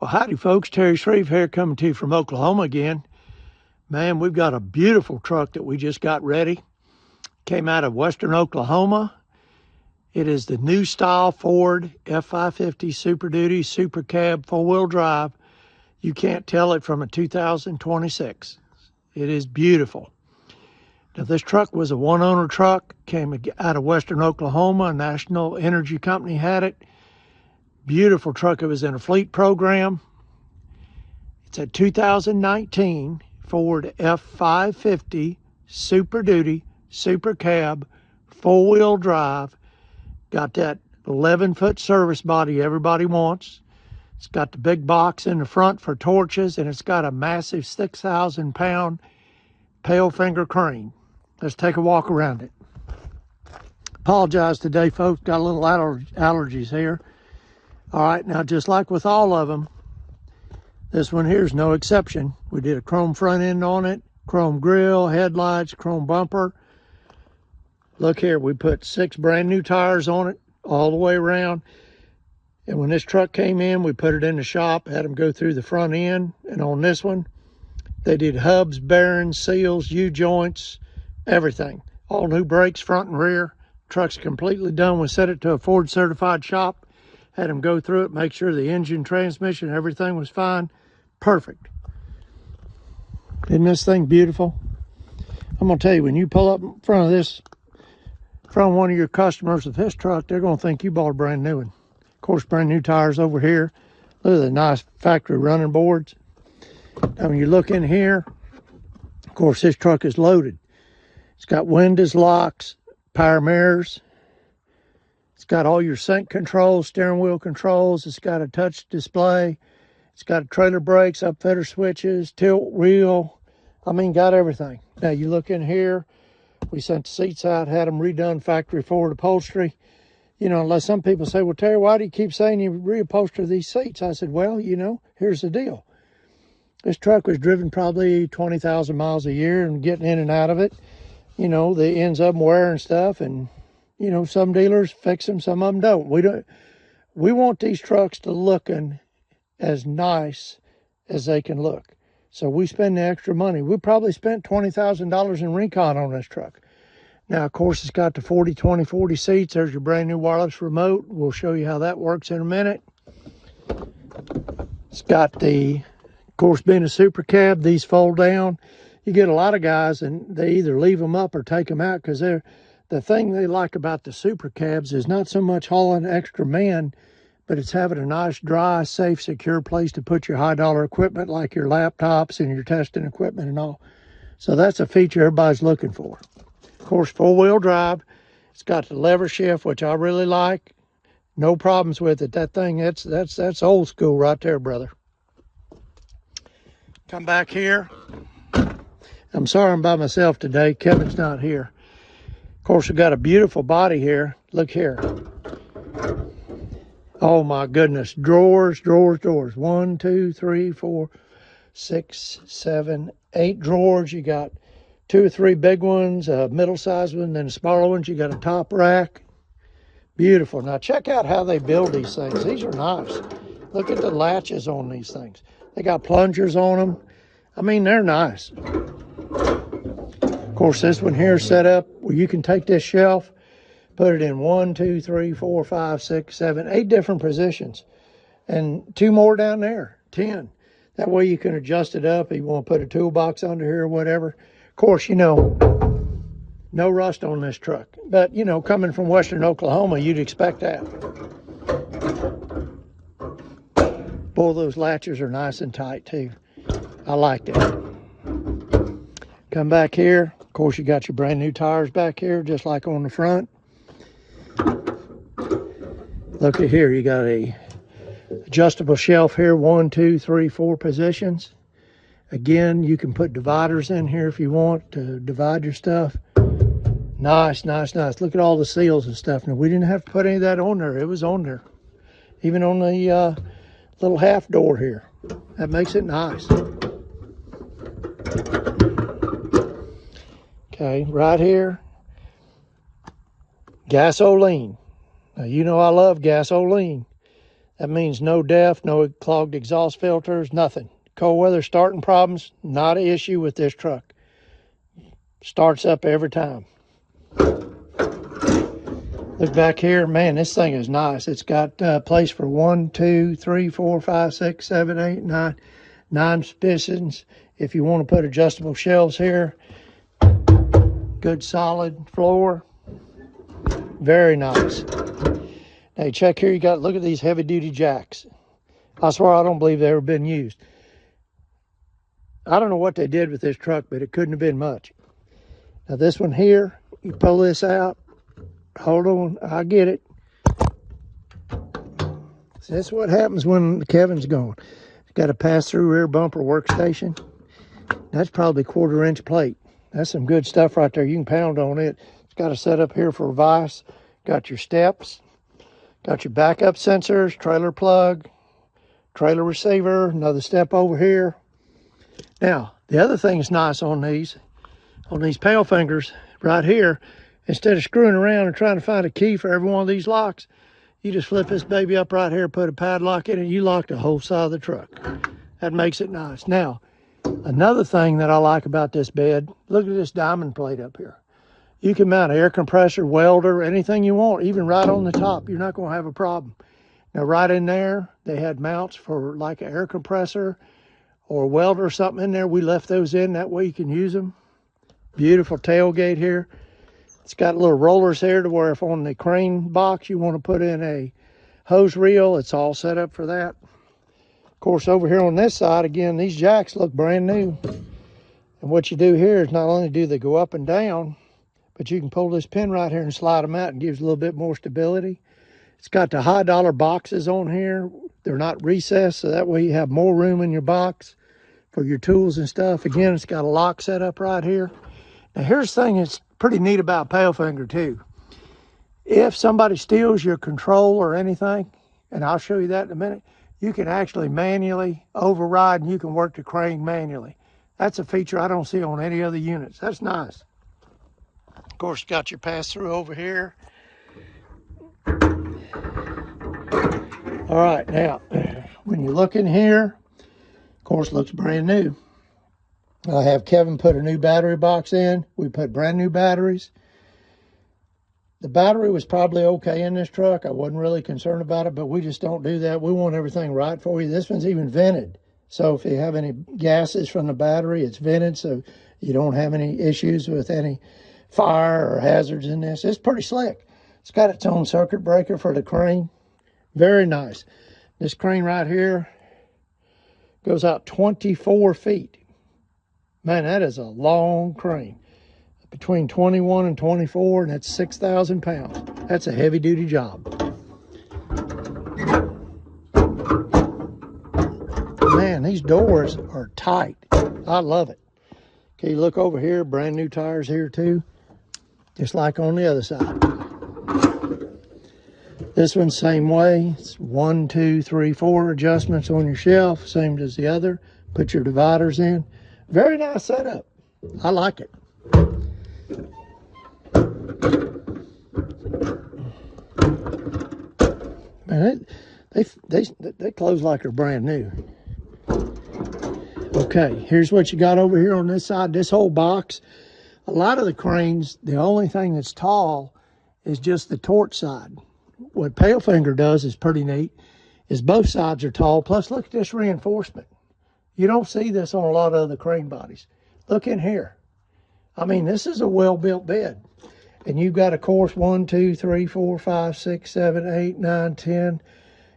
Well, howdy folks, Terry Shreve here coming to you from Oklahoma again. Man, we've got a beautiful truck that we just got ready. Came out of western Oklahoma. It is the new style Ford F550 Super Duty Super Cab 4-wheel drive. You can't tell it from a 2026. It is beautiful. Now this truck was a one-owner truck, came out of western Oklahoma. A national energy company had it. Beautiful truck. It was in a fleet program. It's a 2019 Ford F550 Super Duty Super Cab 4-wheel drive. Got that 11-foot service body everybody wants. It's got the big box in the front for torches, and it's got a massive 6,000-pound Pailfinger crane. Let's take a walk around it. Apologize today, folks. Got a little allergies here. All right, now just like with all of them, this one here is no exception. We did a chrome front end on it, chrome grille, headlights, chrome bumper. Look here, we put 6 brand new tires on it all the way around. And when this truck came in, we put it in the shop, had them go through the front end. And on this one, they did hubs, bearings, seals, U-joints, everything. All new brakes, front and rear. Truck's completely done. We set it to a Ford certified shop. Had them go through it, make sure the engine, transmission, everything was fine. Perfect. Isn't this thing beautiful? I'm going to tell you, when you pull up in front of one of your customers with this truck, they're going to think you bought a brand new one. Of course, brand new tires over here. Look at the nice factory running boards. Now, when you look in here, of course, this truck is loaded. It's got windows, locks, power mirrors. It's got all your sync controls, steering wheel controls. It's got a touch display. It's got trailer brakes, upfitter switches, tilt wheel. I mean, got everything. Now, you look in here. We sent the seats out, had them redone factory Ford upholstery. You know, unless some people say, well, Terry, why do you keep saying you reupholster these seats? I said, well, you know, here's the deal. This truck was driven probably 20,000 miles a year and getting in and out of it. You know, the ends of them wear and stuff, and you know, some dealers fix them, some of them don't. We want these trucks to looking as nice as they can look. So we spend the extra money. We probably spent $20,000 in recon on this truck. Now, of course, it's got the 40, 20, 40 seats. There's your brand new wireless remote. We'll show you how that works in a minute. It's got the, of course, being a super cab, these fold down. You get a lot of guys, and they either leave them up or take them out because they're, the thing they like about the super cabs is not so much hauling extra man, but it's having a nice, dry, safe, secure place to put your high-dollar equipment like your laptops and your testing equipment and all. So that's a feature everybody's looking for. Of course, 4-wheel drive. It's got the lever shift, which I really like. No problems with it. That thing, that's old school right there, brother. Come back here. I'm sorry I'm by myself today. Kevin's not here. Of course, we've got a beautiful body here. Look here. Oh my goodness. Drawers, drawers, drawers. 1, 2, 3, 4, 6, 7, 8 drawers. You got 2 or 3 big ones, a middle-sized one, then the smaller ones. You got a top rack. Beautiful. Now check out how they build these things. These are nice. Look at the latches on these things. They got plungers on them. I mean, they're nice. Of course, this one here is set up where you can take this shelf, put it in 1, 2, 3, 4, 5, 6, 7, 8 different positions, and 2 more down there, 10. That way you can adjust it up if you want to put a toolbox under here or whatever. Of course, you know, no rust on this truck. But, you know, coming from western Oklahoma, you'd expect that. Boy, those latches are nice and tight, too. I like that. Come back here. Of course, you got your brand new tires back here, just like on the front. Look at here. You got a adjustable shelf here. 1, 2, 3, 4 positions. Again, you can put dividers in here if you want to divide your stuff. Nice, nice, nice. Look at all the seals and stuff. Now, we didn't have to put any of that on there. It was on there. Even on the little half door here. That makes it nice. Okay, right here, gasoline. Now, you know I love gasoline. That means no DEF, no clogged exhaust filters, nothing. Cold weather starting problems, not an issue with this truck. Starts up every time. Look back here, man, this thing is nice. It's got place for 1, 2, 3, 4, 5, 6, 7, 8, 9, 9 pistons. If you want to put adjustable shelves here, good solid floor. Very nice. Now you check here, you got, look at these heavy duty jacks. I swear I don't believe they've ever been used. I don't know what they did with this truck, but it couldn't have been much. Now this one here, you pull this out. Hold on, I get it. So that's what happens when Kevin's gone. It's got a pass-through rear bumper workstation. That's probably 1/4-inch plate. That's some good stuff right there. You can pound on it. It's got a setup here for a vise. Got your steps. Got your backup sensors, trailer plug, trailer receiver, another step over here. Now, the other thing that's nice on these Pailfingers right here, instead of screwing around and trying to find a key for every one of these locks, you just flip this baby up right here, put a padlock in it, you lock the whole side of the truck. That makes it nice. Now, another thing that I like about this bed, look at this diamond plate up here. You can mount an air compressor, welder, anything you want, even right on the top. You're not going to have a problem. Now, right in there, they had mounts for like an air compressor or a welder or something in there. We left those in. That way you can use them. Beautiful tailgate here. It's got little rollers here to where if on the crane box you want to put in a hose reel, it's all set up for that. Of course, over here on this side, again, these jacks look brand new. And what you do here is not only do they go up and down, but you can pull this pin right here and slide them out and gives a little bit more stability. It's got the high dollar boxes on here. They're not recessed, so that way you have more room in your box for your tools and stuff. Again, it's got a lock set up right here. Now, here's the thing that's pretty neat about Pailfinger too. If somebody steals your control or anything, and I'll show you that in a minute, you can actually manually override and you can work the crane manually. That's a feature I don't see on any other units. That's nice. Of course, you got your pass-through over here. All right, now, when you look in here, of course, looks brand new. I have Kevin put a new battery box in. We put brand new batteries. The battery was probably okay in this truck. I wasn't really concerned about it, but we just don't do that. We want everything right for you. This one's even vented. So if you have any gases from the battery, it's vented, so you don't have any issues with any fire or hazards in this. It's pretty slick. It's got its own circuit breaker for the crane. Very nice. This crane right here goes out 24 feet. Man, that is a long crane. Between 21 and 24, and that's 6,000 pounds. That's a heavy-duty job. Man, these doors are tight. I love it. Okay, look over here. Brand new tires here, too. Just like on the other side. This one, same way. It's 1, 2, 3, 4 adjustments on your shelf, same as the other. Put your dividers in. Very nice setup. I like it. Man, they close like they're brand new. Okay, here's what you got over here on this side. This whole box. A lot of the cranes, the only thing that's tall is just the torch side. What Pailfinger does is pretty neat, is both sides are tall. Plus, look at this reinforcement. You don't see this on a lot of other crane bodies. Look in here. I mean, this is a well-built bed. And you've got, of course, 1, 2, 3, 4, 5, 6, 7, 8, 9, 10.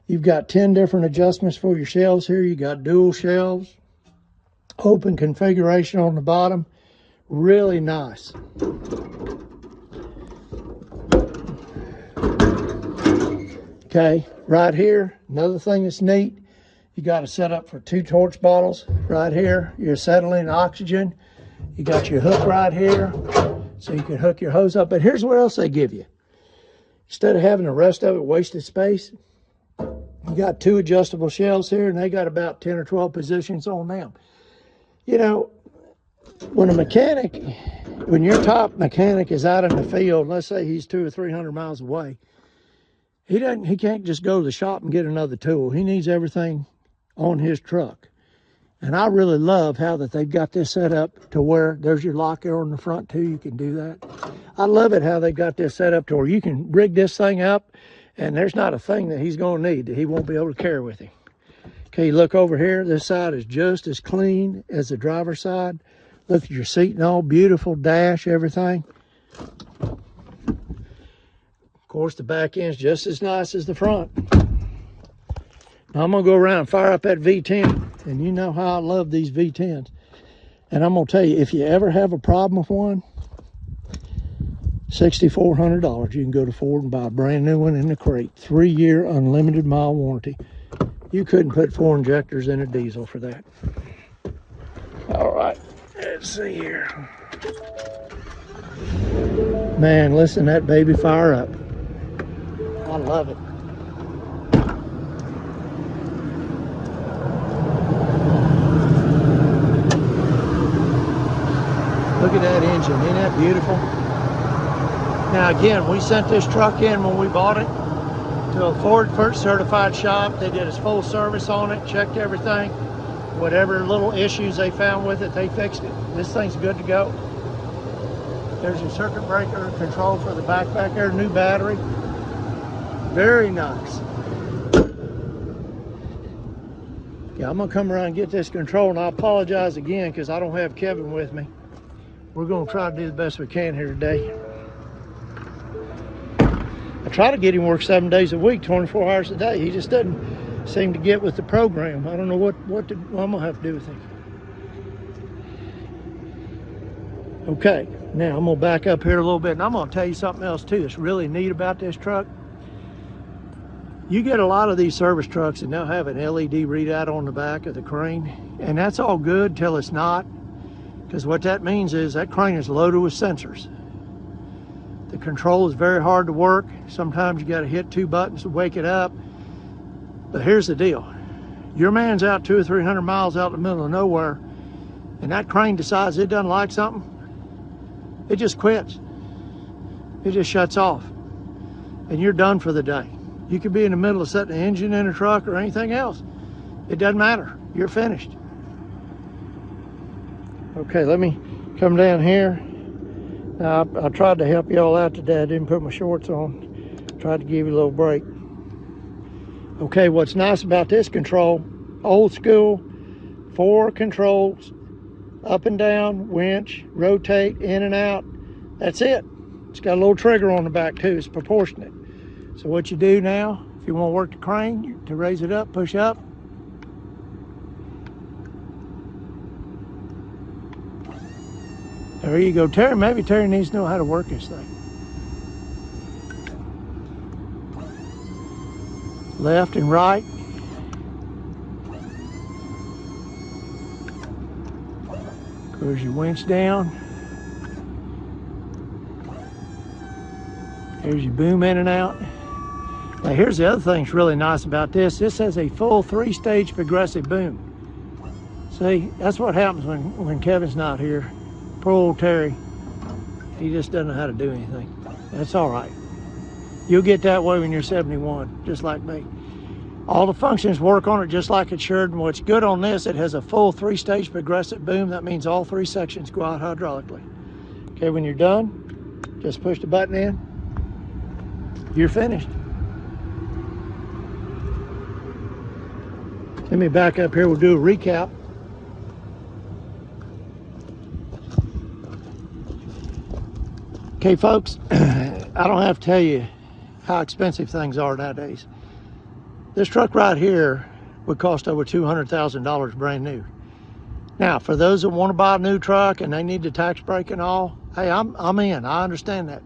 You've got 10 different adjustments for your shelves here. You got dual shelves. Open configuration on the bottom. Really nice. Okay, right here, another thing that's neat, you got a setup for 2 torch bottles right here. Your acetylene oxygen. You got your hook right here, so you can hook your hose up. But here's what else they give you. Instead of having the rest of it wasted space, you got 2 adjustable shelves here, and they got about 10 or 12 positions on them. You know, when your top mechanic is out in the field, let's say he's 200 or 300 miles away, He can't just go to the shop and get another tool. He needs everything on his truck. And I really love how that they've got this set up to where there's your lock arrow in the front too. You can do that. I love it how they got this set up to where you can rig this thing up and there's not a thing that he's going to need that he won't be able to carry with him. Okay, look over here. This side is just as clean as the driver's side. Look at your seat and all, beautiful dash, everything. Of course, the back end's just as nice as the front. Now, I'm going to go around and fire up that V10, and you know how I love these V10s. And I'm going to tell you, if you ever have a problem with one, $6,400, you can go to Ford and buy a brand new one in the crate. 3-year unlimited mile warranty. You couldn't put 4 injectors in a diesel for that. All right, let's see here. Man, listen to that baby fire up. I love it. Look at that engine, isn't that beautiful? Now again, we sent this truck in when we bought it to a Ford First certified shop. They did a full service on it, checked everything. Whatever little issues they found with it, they fixed it. This thing's good to go. There's your circuit breaker control for the back there, new battery. Very nice. Yeah, I'm gonna come around and get this control, and I apologize again because I don't have Kevin with me. We're gonna try to do the best we can here today. I try to get him work 7 days a week, 24 hours a day. He just doesn't seem to get with the program. I don't know what I'm gonna have to do with him. Okay, now I'm gonna back up here a little bit, and I'm gonna tell you something else too that's really neat about this truck. You get a lot of these service trucks and they'll have an LED readout on the back of the crane, and that's all good till it's not, because what that means is that crane is loaded with sensors. The control is very hard to work. Sometimes you got to hit 2 buttons to wake it up. But here's the deal. Your man's out 200 or 300 miles out in the middle of nowhere, and that crane decides it doesn't like something, it just quits. It just shuts off, and you're done for the day. You could be in the middle of setting an engine in a truck or anything else. It doesn't matter. You're finished. Okay, let me come down here. Now, I tried to help y'all out today. I didn't put my shorts on. Tried to give you a little break. Okay, what's nice about this control, old school, 4 controls, up and down, winch, rotate, in and out. That's it. It's got a little trigger on the back too. It's proportionate. So what you do now, if you want to work the crane, to raise it up, push up. There you go. Maybe Terry needs to know how to work this thing. Left and right. Goes your winch down. There's your boom in and out. Now here's the other thing that's really nice about this. This has a full 3-stage progressive boom. See, that's what happens when Kevin's not here. Poor old Terry, he just doesn't know how to do anything. That's all right. You'll get that way when you're 71, just like me. All the functions work on it just like it should, and what's good on this, it has a full 3-stage progressive boom. That means all 3 sections go out hydraulically. Okay, when you're done, just push the button in. You're finished. Let me back up here, we'll do a recap. Okay, folks, I don't have to tell you how expensive things are nowadays. This truck right here would cost over $200,000 brand new. Now, for those that want to buy a new truck and they need the tax break and all, hey, I'm in. I understand that.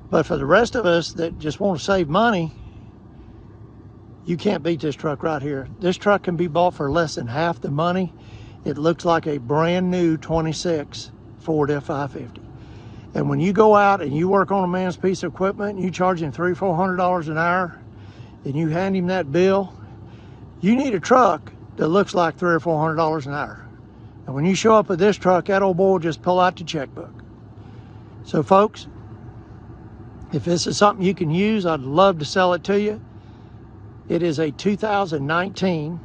But for the rest of us that just want to save money, you can't beat this truck right here. This truck can be bought for less than half the money. It looks like a brand new 26 Ford F550. And when you go out and you work on a man's piece of equipment and you charge him $300 or $400 an hour and you hand him that bill, you need a truck that looks like $300 or $400 an hour. And when you show up with this truck, that old boy will just pull out the checkbook. So folks, If this is something you can use, I'd love to sell it to you. It is a 2019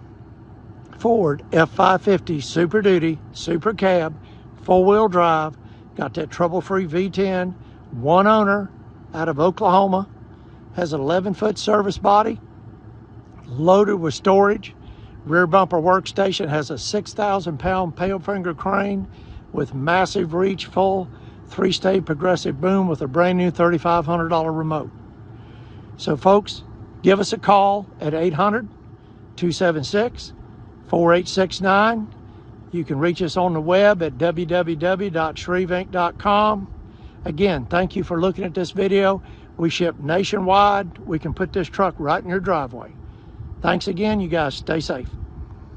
Ford F550 Super Duty, Super Cab, 4-wheel drive. Got that trouble-free V10, one owner out of Oklahoma. Has an 11-foot service body, loaded with storage. Rear bumper workstation, has a 6,000-pound Pailfinger crane with massive reach, full 3-stage progressive boom with a brand new $3,500 remote. So folks, give us a call at 800-276-4869. You can reach us on the web at www.shreveinc.com. Again, thank you for looking at this video. We ship nationwide. We can put this truck right in your driveway. Thanks again. You guys stay safe.